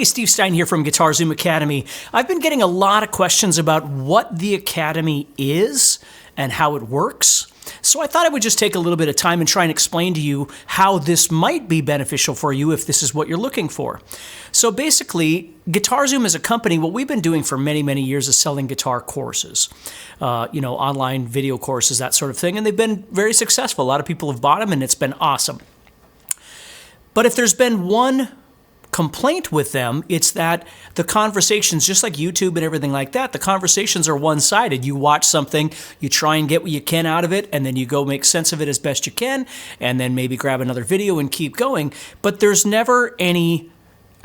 Hey, Steve Stine here from GuitarZoom Academy. I've been getting a lot of questions about what the Academy is and how it works. So I thought I would just take a little bit of time and try and explain to you how this might be beneficial for you if this is what you're looking for. So basically, GuitarZoom as a company, what we've been doing for many, many years is selling guitar courses, online video courses, that sort of thing. And they've been very successful. A lot of people have bought them and it's been awesome. But if there's been one complaint with them, it's that the conversations, just like YouTube and everything like that, the conversations are one-sided. You watch something, you try and get what you can out of it, and then you go make sense of it as best you can, and then maybe grab another video and keep going. But there's never any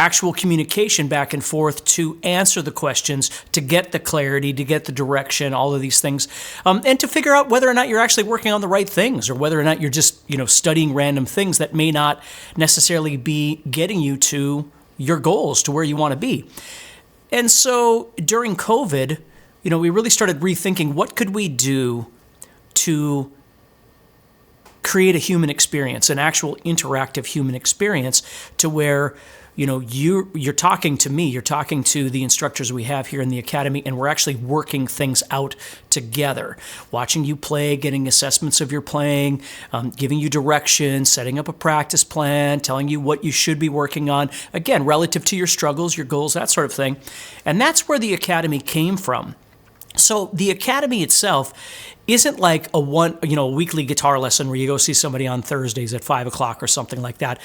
actual communication back and forth to answer the questions, to get the clarity, to get the direction, all of these things, and to figure out whether or not you're actually working on the right things or whether or not you're just, studying random things that may not necessarily be getting you to your goals, to where you want to be. And so during COVID, we really started rethinking what could we do to create a human experience, an actual interactive human experience to where you're talking to me, you're talking to the instructors we have here in the Academy, and we're actually working things out together. Watching you play, getting assessments of your playing, giving you direction, setting up a practice plan, telling you what you should be working on, again, relative to your struggles, your goals, that sort of thing. And that's where the Academy came from. So the Academy itself isn't like a weekly guitar lesson where you go see somebody on Thursdays at 5 o'clock or something like that,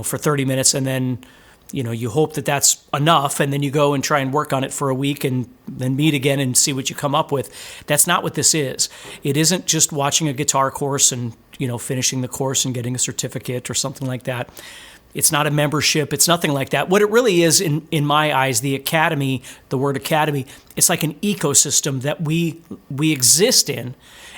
for 30 minutes, and then you hope that that's enough, and then you go and try and work on it for a week and then meet again and see what you come up with. That's not what this is. It isn't just watching a guitar course and, finishing the course and getting a certificate or something like that. It's not a membership. It's nothing like that. What it really is, in my eyes, the Academy, the word Academy, it's like an ecosystem that we exist in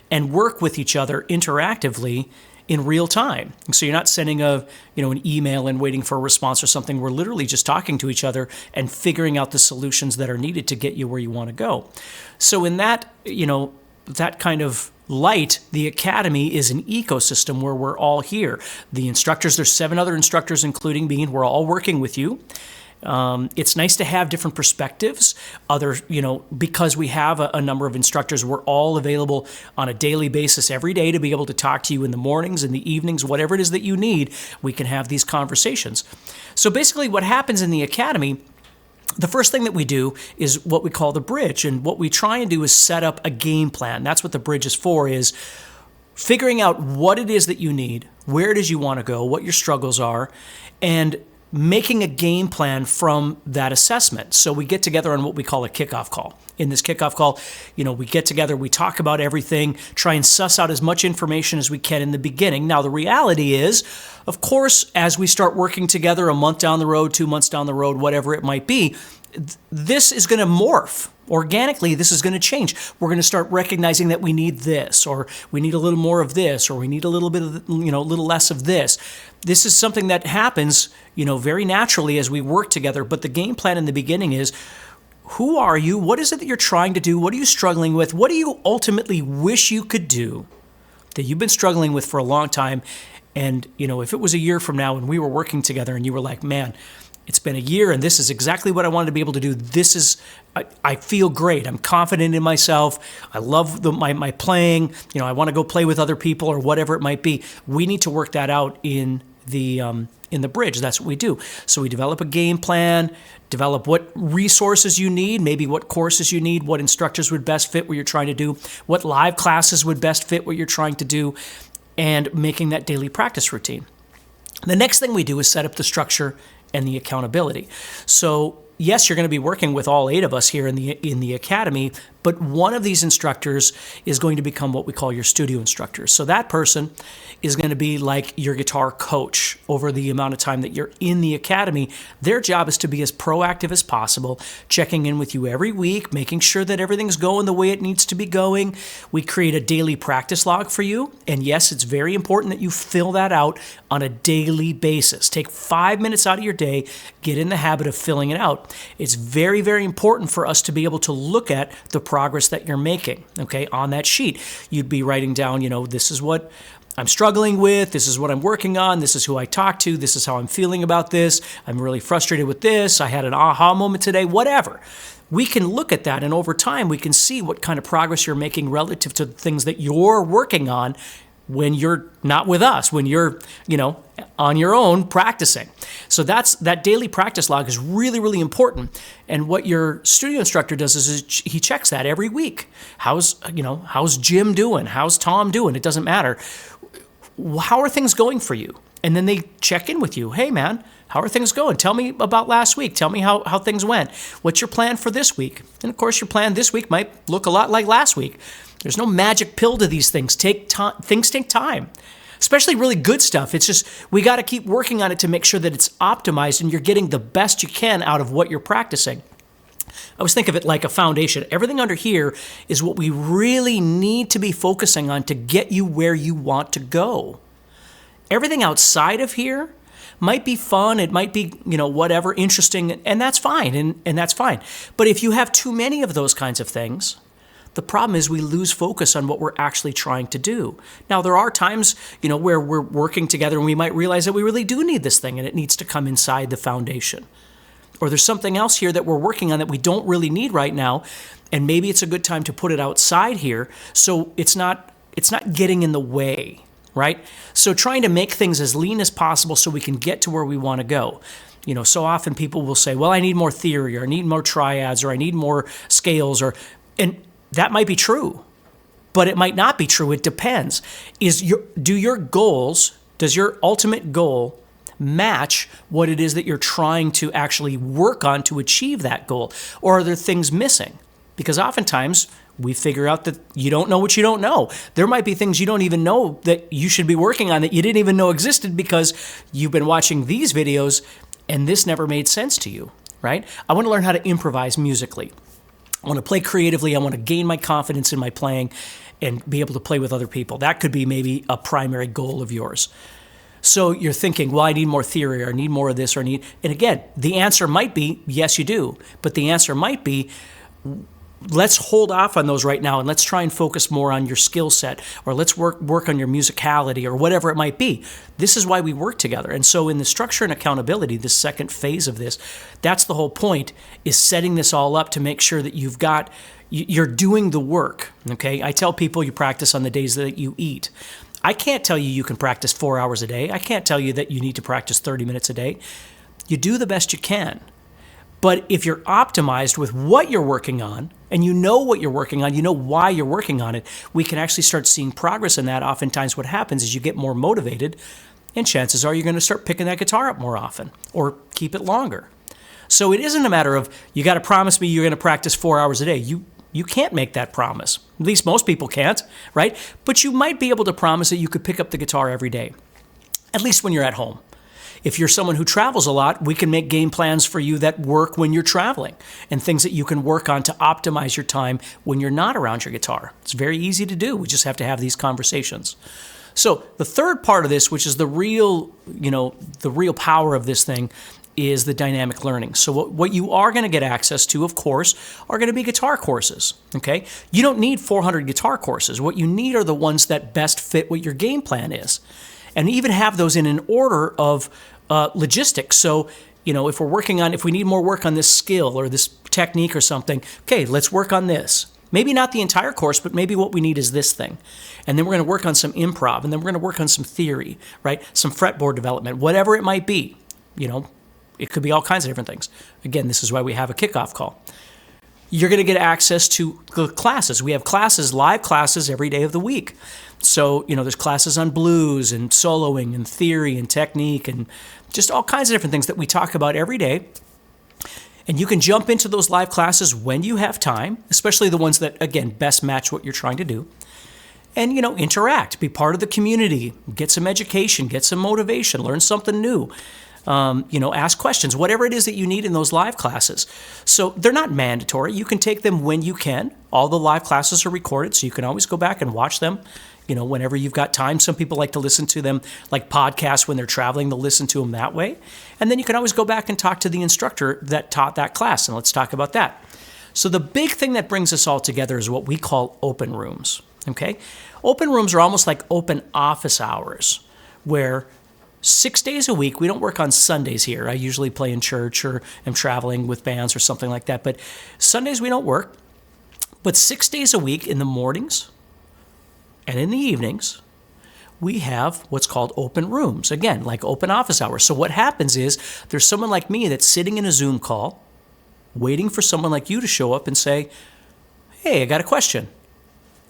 and work with each other interactively in real time. So you're not sending an email and waiting for a response or something. We're literally just talking to each other and figuring out the solutions that are needed to get you where you want to go. So in that, that kind of light, the Academy is an ecosystem where we're all here. The instructors, there's 7 other instructors, including me, and we're all working with you. It's nice to have different perspectives. Because we have a number of instructors, we're all available on a daily basis every day to be able to talk to you in the mornings, in the evenings, whatever it is that you need, we can have these conversations. So basically what happens in the Academy, the first thing that we do is what we call the bridge. And what we try and do is set up a game plan. That's what the bridge is for, is figuring out what it is that you need, where it is you want to go, what your struggles are, and making a game plan from that assessment. So we get together on what we call a kickoff call. In this kickoff call, we get together, we talk about everything, try and suss out as much information as we can in the beginning. Now, the reality is, of course, as we start working together a month down the road, 2 months down the road, whatever it might be, this is going to morph. Organically, this is going to change. We're going to start recognizing that we need this, or we need a little more of this, or we need a little bit of, a little less of this. This is something that happens, very naturally as we work together. But the game plan in the beginning is, who are you? What is it that you're trying to do? What are you struggling with? What do you ultimately wish you could do that you've been struggling with for a long time? And, if it was a year from now and we were working together and you were like, man, it's been a year and this is exactly what I wanted to be able to do. I feel great. I'm confident in myself. I love my playing. I want to go play with other people or whatever it might be. We need to work that out in the bridge. That's what we do. So we develop a game plan, develop what resources you need, maybe what courses you need, what instructors would best fit what you're trying to do, what live classes would best fit what you're trying to do, and making that daily practice routine. The next thing we do is set up the structure and the accountability. So yes, you're going to be working with all 8 of us here in the Academy, but one of these instructors is going to become what we call your studio instructor. So that person is going to be like your guitar coach over the amount of time that you're in the Academy. Their job is to be as proactive as possible, checking in with you every week, making sure that everything's going the way it needs to be going. We create a daily practice log for you. And yes, it's very important that you fill that out on a daily basis. Take 5 minutes out of your day, get in the habit of filling it out. It's very, very important for us to be able to look at the progress that you're making, okay, on that sheet. You'd be writing down, this is what I'm struggling with, this is what I'm working on, this is who I talk to, this is how I'm feeling about this, I'm really frustrated with this, I had an aha moment today, whatever. We can look at that, and over time we can see what kind of progress you're making relative to the things that you're working on when you're not with us, when you're, on your own practicing. So that daily practice log is really, really important. And what your studio instructor does is he checks that every week. How's Jim doing? How's Tom doing? It doesn't matter. How are things going for you? And then they check in with you. Hey, man, how are things going? Tell me about last week. Tell me how things went. What's your plan for this week? And of course, your plan this week might look a lot like last week. There's no magic pill to these things. Things take time, especially really good stuff. It's just we got to keep working on it to make sure that it's optimized and you're getting the best you can out of what you're practicing. I always think of it like a foundation. Everything under here is what we really need to be focusing on to get you where you want to go. Everything outside of here might be fun. It might be, whatever, interesting, and that's fine, and that's fine. But if you have too many of those kinds of things, the problem is we lose focus on what we're actually trying to do. Now, there are times, where we're working together and we might realize that we really do need this thing and it needs to come inside the foundation. Or there's something else here that we're working on that we don't really need right now, and maybe it's a good time to put it outside here so it's not getting in the way, right? So trying to make things as lean as possible so we can get to where we want to go. So often people will say, well, I need more theory, or I need more triads, or I need more scales, and that might be true, but it might not be true. It depends. Does your ultimate goal match what it is that you're trying to actually work on to achieve that goal? Or are there things missing? Because oftentimes we figure out that you don't know what you don't know. There might be things you don't even know that you should be working on that you didn't even know existed because you've been watching these videos and this never made sense to you, right? I want to learn how to improvise musically. I want to play creatively. I want to gain my confidence in my playing and be able to play with other people. That could be maybe a primary goal of yours. So you're thinking, well, I need more theory, or I need more of this, and again, the answer might be, yes, you do. But the answer might be, let's hold off on those right now and let's try and focus more on your skill set, or let's work on your musicality, or whatever it might be. This is why we work together. And so in the structure and accountability, the second phase of this, that's the whole point, is setting this all up to make sure that you're doing the work, okay? I tell people you practice on the days that you eat. I can't tell you can practice 4 hours a day. I can't tell you that you need to practice 30 minutes a day. You do the best you can. But if you're optimized with what you're working on, and you know what you're working on, you know why you're working on it, we can actually start seeing progress in that. Oftentimes what happens is you get more motivated, and chances are you're going to start picking that guitar up more often, or keep it longer. So it isn't a matter of, you got to promise me you're going to practice 4 hours a day. You can't make that promise. At least most people can't, right? But you might be able to promise that you could pick up the guitar every day, at least when you're at home. If you're someone who travels a lot, we can make game plans for you that work when you're traveling, and things that you can work on to optimize your time when you're not around your guitar. It's very easy to do. We just have to have these conversations. So the third part of this, which is the real power of this thing, is the dynamic learning. So what you are going to get access to, of course, are going to be guitar courses, okay? You don't need 400 guitar courses. What you need are the ones that best fit what your game plan is. And even have those in an order of logistics. So, if we need more work on this skill or this technique or something, okay, let's work on this. Maybe not the entire course, but maybe what we need is this thing. And then we're going to work on some improv, and then we're going to work on some theory, right? Some fretboard development, whatever it might be, It could be all kinds of different things. Again, this is why we have a kickoff call. You're going to get access to the classes. We have classes, live classes every day of the week. So, there's classes on blues and soloing and theory and technique and just all kinds of different things that we talk about every day. And you can jump into those live classes when you have time, especially the ones that, again, best match what you're trying to do. And, interact, be part of the community, get some education, get some motivation, learn something new. Ask questions, whatever it is that you need in those live classes. So they're not mandatory. You can take them when you can. All the live classes are recorded, so you can always go back and watch them, whenever you've got time. Some people like to listen to them like podcasts when they're traveling. They'll listen to them that way. And then you can always go back and talk to the instructor that taught that class, and let's talk about that. So the big thing that brings us all together is what we call open rooms. Okay? Open rooms are almost like open office hours, where 6 days a week, we don't work on Sundays here. I usually play in church or am traveling with bands or something like that. But Sundays we don't work. But 6 days a week in the mornings and in the evenings, we have what's called open rooms. Again, like open office hours. So what happens is there's someone like me that's sitting in a Zoom call, waiting for someone like you to show up and say, hey, I got a question.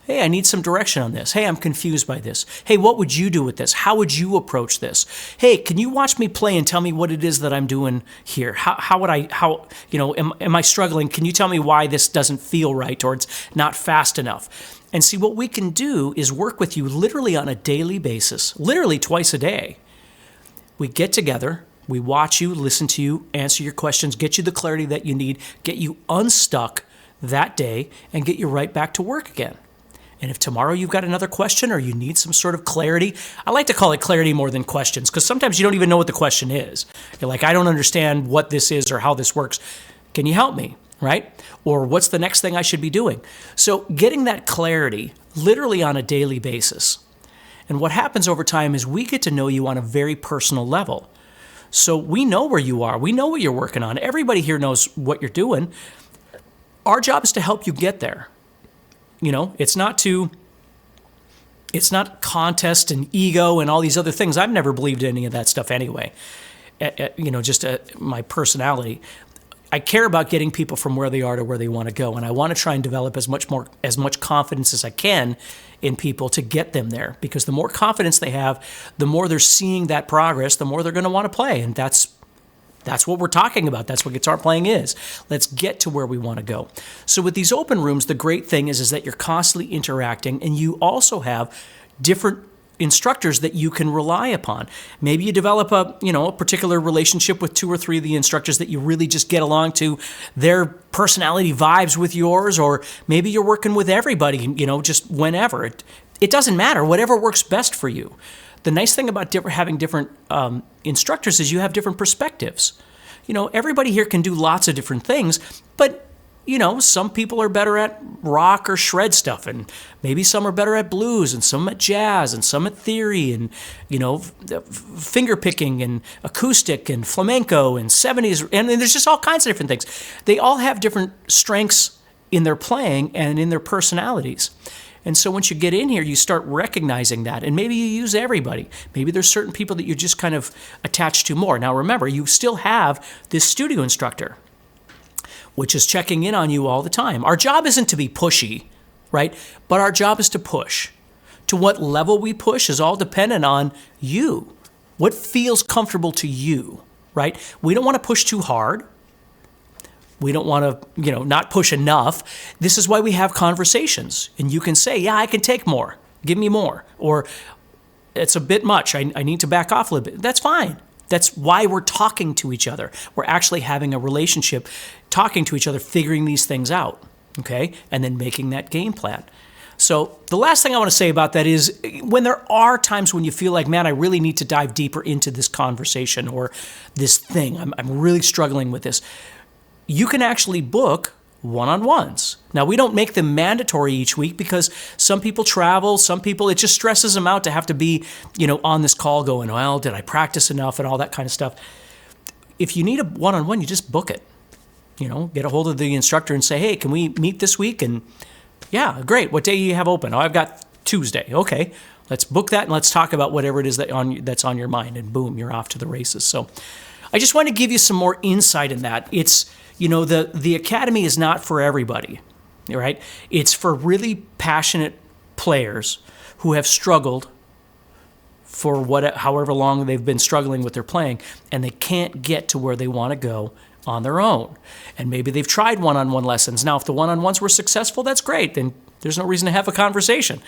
Hey, I need some direction on this. Hey, I'm confused by this. Hey, what would you do with this? How would you approach this? Hey, can you watch me play and tell me what it is that I'm doing here? Am I struggling? Can you tell me why this doesn't feel right or it's not fast enough? And see, what we can do is work with you literally on a daily basis, literally twice a day. We get together, we watch you, listen to you, answer your questions, get you the clarity that you need, get you unstuck that day, and get you right back to work again. And if tomorrow you've got another question or you need some sort of clarity, I like to call it clarity more than questions, because sometimes you don't even know what the question is. You're like, I don't understand what this is or how this works. Can you help me? Right? Or what's the next thing I should be doing? So getting that clarity literally on a daily basis. And what happens over time is we get to know you on a very personal level. So we know where you are. We know what you're working on. Everybody here knows what you're doing. Our job is to help you get there. It's not contest and ego and all these other things. I've never believed in any of that stuff anyway. My personality. I care about getting people from where they are to where they want to go, and I want to try and develop as much confidence as I can in people to get them there. Because the more confidence they have, the more they're seeing that progress, the more they're going to want to play, and that's what we're talking about. That's what guitar playing is. Let's get to where we want to go. So with these open rooms, the great thing is that you're constantly interacting, and you also have different instructors that you can rely upon. Maybe you develop a particular relationship with 2 or 3 of the instructors that you really just get along to. Their personality vibes with yours, or maybe you're working with everybody, just whenever. It doesn't matter. Whatever works best for you. The nice thing about having different instructors is you have different perspectives. Everybody here can do lots of different things, but some people are better at rock or shred stuff, and maybe some are better at blues, and some at jazz, and some at theory, and finger picking, and acoustic, and flamenco, and 70s, and there's just all kinds of different things. They all have different strengths in their playing and in their personalities. And so once you get in here, you start recognizing that. And maybe you use everybody. Maybe there's certain people that you're just kind of attached to more. Now remember, you still have this studio instructor, which is checking in on you all the time. Our job isn't to be pushy, right? But our job is to push. To what level we push is all dependent on you. What feels comfortable to you, right? We don't want to push too hard. We don't want to, not push enough. This is why we have conversations. And you can say, yeah, I can take more. Give me more. Or it's a bit much. I need to back off a little bit. That's fine. That's why we're talking to each other. We're actually having a relationship, talking to each other, figuring these things out, okay? And then making that game plan. So the last thing I want to say about that is when there are times when you feel like, man, I really need to dive deeper into this conversation or this thing. I'm really struggling with this. You can actually book one-on-ones. Now, we don't make them mandatory each week because some people travel, some people, it just stresses them out to have to be, on this call going, well, did I practice enough and all that kind of stuff. If you need a one-on-one, you just book it. Get a hold of the instructor and say, hey, can we meet this week? And yeah, great. What day do you have open? Oh, I've got Tuesday. Okay, let's book that and let's talk about whatever it is that's on your mind. And boom, you're off to the races. So I just want to give you some more insight in that. It's, the academy is not for everybody, right? It's for really passionate players who have struggled for however long they've been struggling with their playing, and they can't get to where they want to go on their own. And maybe they've tried one-on-one lessons. Now, if the one-on-ones were successful, that's great. Then there's no reason to have a conversation.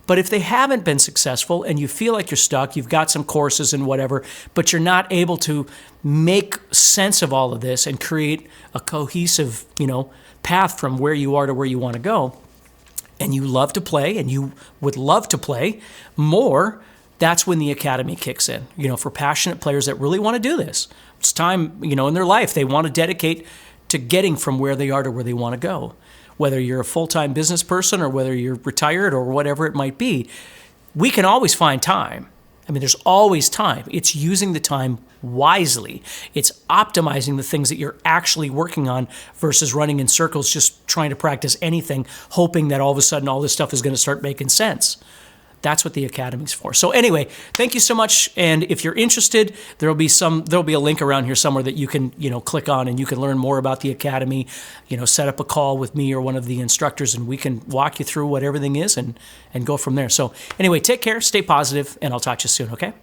But if they haven't been successful and you feel like you're stuck, you've got some courses and whatever, but you're not able to make sense of all of this and create a cohesive, path from where you are to where you want to go, and you love to play and you would love to play more, that's when the academy kicks in, for passionate players that really want to do this. It's time, in their life they want to dedicate to getting from where they are to where they want to go. whether you're a full-time business person or whether you're retired or whatever it might be, we can always find time. I mean, there's always time. It's using the time wisely. It's optimizing the things that you're actually working on versus running in circles just trying to practice anything, hoping that all of a sudden all this stuff is going to start making sense. That's what the Academy's for. So anyway, thank you so much. And if you're interested, there'll be a link around here somewhere that you can, click on, and you can learn more about the Academy, set up a call with me or one of the instructors, and we can walk you through what everything is and go from there. So anyway, take care, stay positive, and I'll talk to you soon, okay?